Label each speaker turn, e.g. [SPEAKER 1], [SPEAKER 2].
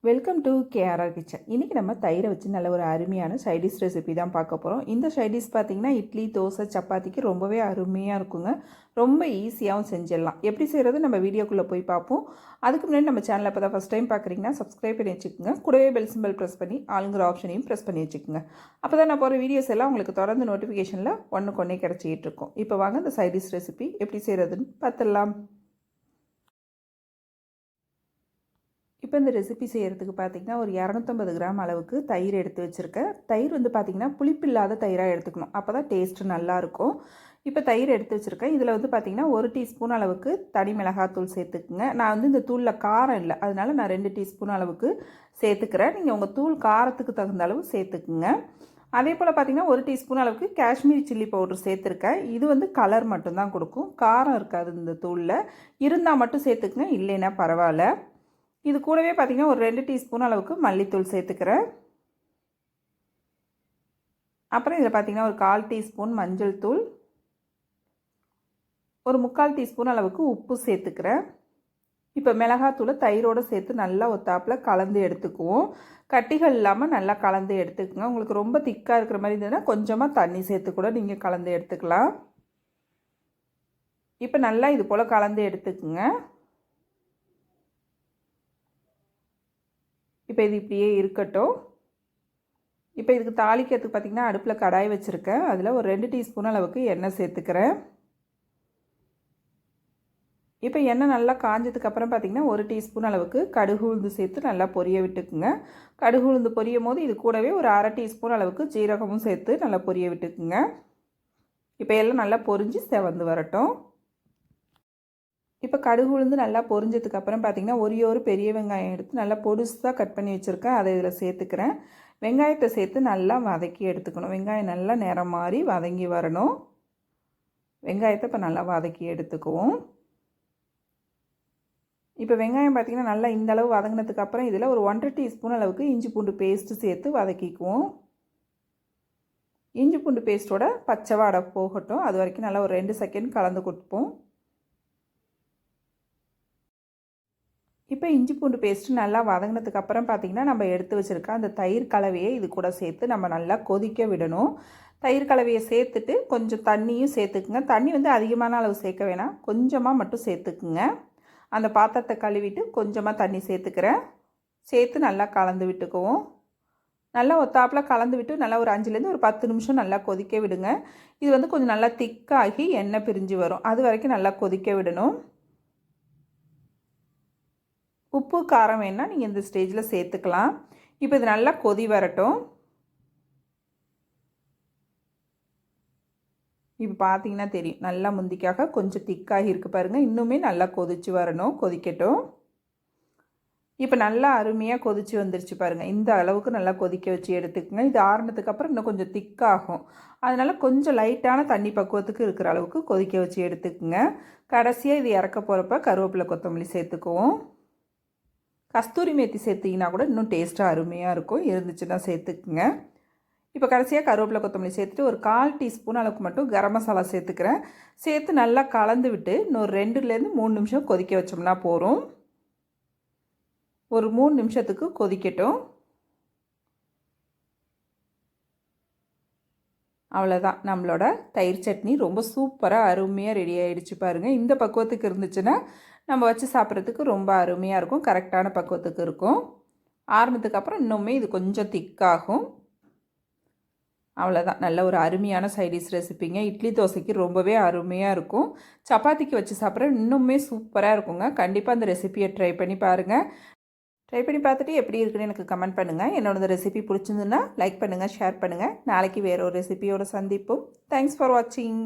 [SPEAKER 1] Welcome to KRR kitchen. இன்றைக்கி நம்ம தயிரை வச்சு நல்ல ஒரு அருமையான சைடிஷ் ரெசிபி தான் பார்க்க போகிறோம். இந்த சைடிஷ் பார்த்திங்கன்னா இட்லி, தோசை, சப்பாத்திக்கு ரொம்பவே அருமையாக இருக்குங்க. ரொம்ப ஈஸியாகவும் செஞ்சிடலாம். எப்படி செய்கிறது நம்ம வீடியோக்குள்ளே போய் பார்ப்போம். அதுக்கு முன்னாடி நம்ம சேனலை இப்போ தான் ஃபஸ்ட் டைம் பார்க்குறீங்கன்னா சப்ஸ்கிரைப் பண்ணி வச்சுக்கோங்க. கூடவே பெல் சிம்பிள் ப்ரெஸ் பண்ணி ஆளுங்கிற ஆப்ஷனையும் ப்ரெஸ் பண்ணி வச்சுக்கோங்க. அப்போ தான் நான் போகிற வீடியோஸ் எல்லாம் உங்களுக்கு தொடர்ந்து நோட்டிஃபிகேஷனில் ஒன்றுக்கு ஒன்றே கிடச்சிக்கிட்டு இருக்கும். இப்போ வாங்க இந்த சைடிஷ் ரெசிபி எப்படி செய்கிறதுன்னு பார்த்துடலாம். இப்போ இந்த ரெசிபி செய்கிறதுக்கு பார்த்திங்கன்னா ஒரு 250 கிராம் அளவுக்கு தயிர் எடுத்து வச்சுருக்கேன். தயிர் வந்து பார்த்திங்கன்னா புளிப்பில்லாத தயிராக எடுத்துக்கணும். அப்போ தான் டேஸ்ட்டு நல்லாயிருக்கும். இப்போ தயிர் எடுத்து வச்சுருக்கேன். இதில் வந்து பார்த்திங்கன்னா 1 டீஸ்பூன் அளவுக்கு தனி மிளகாத்தூள் சேர்த்துக்குங்க. நான் வந்து இந்த தூளில் காரம் இல்லை, அதனால் நான் 2 டீஸ்பூன் அளவுக்கு சேர்த்துக்கிறேன். நீங்கள் உங்கள் தூள் காரத்துக்கு தகுந்த அளவு சேர்த்துக்குங்க. அதே போல் பார்த்திங்கன்னா 1 டீஸ்பூன் அளவுக்கு காஷ்மீரி சில்லி பவுடர் சேர்த்துருக்கேன். இது வந்து கலர் மட்டும்தான் கொடுக்கும், காரம் இருக்காது இந்த தூளில். இருந்தால் மட்டும் சேர்த்துக்குங்க, இல்லைன்னா பரவாயில்ல. இது கூடவே பார்த்திங்கன்னா ஒரு 2 டீஸ்பூன் அளவுக்கு மல்லித்தூள் சேர்த்துக்கிறேன். அப்புறம் இதில் பார்த்திங்கன்னா ஒரு 1/4 டீஸ்பூன் மஞ்சள் தூள், ஒரு 3/4 டீஸ்பூன் அளவுக்கு உப்பு சேர்த்துக்கிறேன். இப்போ மிளகாத்தூளை தயிரோடு சேர்த்து நல்லா ஒத்தாப்பில் கலந்து எடுத்துக்குவோம். கட்டிகள் இல்லாமல் நல்லா கலந்து எடுத்துக்குங்க. உங்களுக்கு ரொம்ப திக்காக இருக்கிற மாதிரி இருந்ததுன்னா கொஞ்சமாக தண்ணி சேர்த்து கூட நீங்கள் கலந்து எடுத்துக்கலாம். இப்போ நல்லா இது போல் கலந்து எடுத்துக்குங்க. இப்போ இது இப்படியே இருக்கட்டும். இப்போ இதுக்கு தாளிக்கிறதுக்கு பார்த்திங்கன்னா அடுப்பில் கடாய் வச்சுருக்கேன். அதில் ஒரு 2 டீஸ்பூன் அளவுக்கு எண்ணெய் சேர்த்துக்கிறேன். இப்போ எண்ணெய் நல்லா காஞ்சதுக்கப்புறம் பார்த்திங்கன்னா 1 டீஸ்பூன் அளவுக்கு கடுகு உளுந்து சேர்த்து நல்லா பொரிய விட்டுக்குங்க. கடுகு உளுந்து பொரியும் போது இது கூடவே ஒரு 1/2 டீஸ்பூன் அளவுக்கு ஜீரகமும் சேர்த்து நல்லா பொரிய விட்டுக்குங்க. இப்போ எல்லாம் நல்லா பொரிஞ்சு செவந்து வரட்டும். இப்போ கடுகு உளுந்து நல்லா பொரிஞ்சதுக்கப்புறம் பார்த்திங்கன்னா ஒரு பெரிய வெங்காயம் எடுத்து நல்லா பொடுசாக கட் பண்ணி வச்சுருக்கேன். அதை இதில் சேர்த்துக்கிறேன். வெங்காயத்தை சேர்த்து நல்லா வதக்கி எடுத்துக்கணும். வெங்காயம் நல்லா நிறம் மாறி வதங்கி வரணும். வெங்காயத்தை இப்போ நல்லா வதக்கி எடுத்துக்குவோம். இப்போ வெங்காயம் பார்த்திங்கன்னா நல்லா இந்தளவு வதங்கினதுக்கப்புறம் இதில் ஒரு 1/2 டீஸ்பூன் அளவுக்கு இஞ்சி பூண்டு பேஸ்ட்டு சேர்த்து வதக்கிக்குவோம். இஞ்சி பூண்டு பேஸ்ட்டோட பச்சை வாடை போகட்டும். அது வரைக்கும் நல்லா ஒரு 2 செகண்ட் கலந்து கொடுப்போம். இப்போ இஞ்சி பூண்டு பேஸ்ட்டு நல்லா வதங்கினதுக்கப்புறம் பார்த்திங்கன்னா நம்ம எடுத்து வச்சுருக்க அந்த தயிர் கலவையை இது கூட சேர்த்து நம்ம நல்லா கொதிக்க விடணும். தயிர் கலவையை சேர்த்துட்டு கொஞ்சம் தண்ணியும் சேர்த்துக்குங்க. தண்ணி வந்து அதிகமான அளவு சேர்க்க வேணாம், கொஞ்சமாக மட்டும் சேர்த்துக்குங்க. அந்த பாத்திரத்தை கழுவிட்டு கொஞ்சமாக தண்ணி சேர்த்துக்கிறேன். சேர்த்து நல்லா கலந்து விட்டுக்குவோம். நல்லா ஒத்தாப்பில் கலந்து விட்டு நல்லா ஒரு 5லேருந்து ஒரு 10 நிமிஷம் நல்லா கொதிக்க விடுங்க. இது வந்து கொஞ்சம் நல்லா திக்காகி எண்ணெய் பிரிஞ்சு வரும். அது வரைக்கும் நல்லா கொதிக்க விடணும். உப்பு காரம் வேணால் நீங்கள் இந்த ஸ்டேஜில் சேர்த்துக்கலாம். இப்போ இது நல்லா கொதி வரட்டும். இப்போ பார்த்தீங்கன்னா தெரியும், நல்லா முந்திக்காக கொஞ்சம் திக்காகி இருக்குது பாருங்கள். இன்னுமே நல்லா கொதிச்சு வரணும், கொதிக்கட்டும். இப்போ நல்லா அருமையாக கொதிச்சு வந்துருச்சு பாருங்கள். இந்த அளவுக்கு நல்லா கொதிக்க வச்சு எடுத்துக்கோங்க. இது ஆறுனதுக்கப்புறம் இன்னும் கொஞ்சம் திக்காகும். அதனால் கொஞ்சம் லைட்டான தண்ணி பக்குவத்துக்கு இருக்கிற அளவுக்கு கொதிக்க வச்சு எடுத்துக்கோங்க. கடைசியாக இது இறக்க போகிறப்ப கருவேப்பிலை, கொத்தமல்லி சேர்த்துக்குவோம். கஸ்தூரி மேத்தி சேர்த்திங்கன்னா கூட இன்னும் டேஸ்ட்டாக அருமையாக இருக்கும். இருந்துச்சுன்னா சேர்த்துக்குங்க. இப்போ கடைசியாக கருவேப்பிலை, கொத்தமல்லி சேர்த்துட்டு ஒரு 1/4 டீஸ்பூன் அளவுக்கு மட்டும் கரம் மசாலா சேர்த்துக்கிறேன். சேர்த்து நல்லா கலந்து விட்டு இன்னொரு 2லேருந்து 3 நிமிஷம் கொதிக்க வச்சோம்னா போதும். ஒரு 3 நிமிஷத்துக்கு கொதிக்கட்டும். அவ்வளோதான், நம்மளோட தயிர் சட்னி ரொம்ப சூப்பராக அருமையாக ரெடி ஆகிடுச்சு பாருங்கள். இந்த பக்குவத்துக்கு இருந்துச்சுன்னா நம்ம வச்சு சாப்பிட்றதுக்கு ரொம்ப அருமையாக இருக்கும். கரெக்டான பக்குவத்துக்கு இருக்கும். ஆறுனதுக்கப்புறம் இன்னுமே இது கொஞ்சம் திக்காகும். அவ்வளோதான், நல்ல ஒரு அருமையான சைடிஷ் ரெசிப்பிங்க. இட்லி, தோசைக்கு ரொம்பவே அருமையாக இருக்கும். சப்பாத்திக்கு வச்சு சாப்பிட்ற இன்னுமே சூப்பராக இருக்குங்க. கண்டிப்பாக அந்த ரெசிப்பியை ட்ரை பண்ணி பாருங்கள். ட்ரை பண்ணி பார்த்துட்டு எப்படி இருக்குன்னு எனக்கு கமெண்ட் பண்ணுங்கள். என்னோட ரெசிபி பிடிச்சிருந்துன்னா லைக் பண்ணுங்கள், ஷேர் பண்ணுங்கள். நாளைக்கு வேறு ஒரு ரெசிபியோடு சந்திப்போம். தேங்க்ஸ் ஃபார் வாட்சிங்.